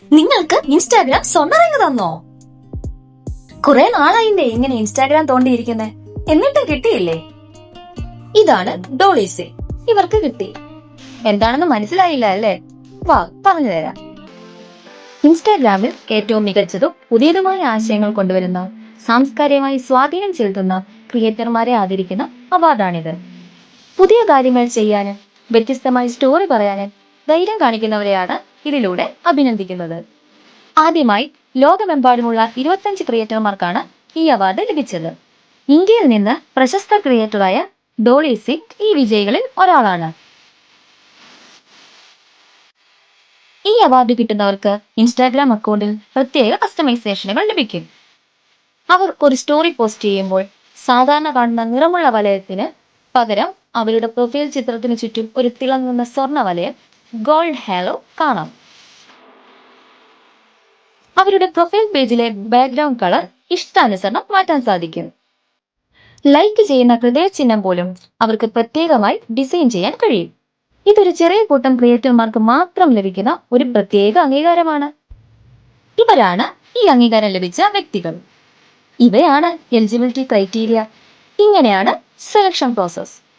നിങ്ങൾക്ക് ഇൻസ്റ്റാഗ്രാം സ്വർണ്ണ തന്നോ? കുറെ നാളായില്ലേ ഇങ്ങനെ ഇൻസ്റ്റാഗ്രാം തോണ്ടിയിരിക്കുന്നേ, എന്നിട്ടും കിട്ടിയില്ലേ? ഇതാണ് ഡോളീസി. ഇവർക്ക് കിട്ടി. എന്താണെന്ന് മനസ്സിലായില്ല അല്ലേ? വാ, പറഞ്ഞു തരാം. ഇൻസ്റ്റാഗ്രാമിൽ ഏറ്റവും മികച്ചതും പുതിയതുമായ ആശയങ്ങൾ കൊണ്ടുവരുന്ന, സാംസ്കാരികമായി സ്വാധീനം ചെലുത്തുന്ന ക്രിയേറ്റർമാരെ ആദരിക്കുന്ന അവാർഡാണിത്. പുതിയ കാര്യങ്ങൾ ചെയ്യാനും വ്യത്യസ്തമായി സ്റ്റോറി പറയാനും ധൈര്യം കാണിക്കുന്നവരെയാണ് ഇതിലൂടെ അഭിനന്ദിക്കുന്നത്. ആദ്യമായി ലോകമെമ്പാടുമുള്ള 25 ക്രിയേറ്റർമാർക്കാണ് ഈ അവാർഡ് ലഭിച്ചത്. ഇന്ത്യയിൽ നിന്ന് പ്രശസ്ത ക്രിയേറ്ററായ ഡോളീസി ഈ വിജയികളിൽ ഒരാളാണ്. ഈ അവാർഡ് കിട്ടുന്നവർക്ക് ഇൻസ്റ്റാഗ്രാം അക്കൗണ്ടിൽ പ്രത്യേക കസ്റ്റമൈസേഷനുകൾ ലഭിക്കും. അവർ ഒരു സ്റ്റോറി പോസ്റ്റ് ചെയ്യുമ്പോൾ സാധാരണ കാണുന്ന നിറമുള്ള വലയത്തിന് പകരം അവരുടെ പ്രൊഫൈൽ ചിത്രത്തിന് ചുറ്റും ഒരു തിളങ്ങുന്ന സ്വർണ്ണ വലയം, ഗോൾഡ് ഹാലോ കാണാം. അവരുടെ പ്രൊഫൈൽ പേജിലെ ബാക്ക്ഗ്രൗണ്ട് കളർ ഇഷ്ടാനുസരണം മാറ്റാൻ സാധിക്കും. ലൈക്ക് ചെയ്യുന്ന ഹൃദയ ചിഹ്നം പോലും അവർക്ക് പ്രത്യേകമായി ഡിസൈൻ ചെയ്യാൻ കഴിയും. ഇതൊരു ചെറിയ കൂട്ടം ക്രിയേറ്റർമാർക്ക് മാത്രം ലഭിക്കുന്ന ഒരു പ്രത്യേക അംഗീകാരമാണ്. ഇവരാണ് ഈ അംഗീകാരം ലഭിച്ച വ്യക്തികൾ. ഇവയാണ് എലിജിബിലിറ്റി ക്രൈറ്റീരിയ. ഇങ്ങനെയാണ് സെലക്ഷൻ പ്രോസസ്.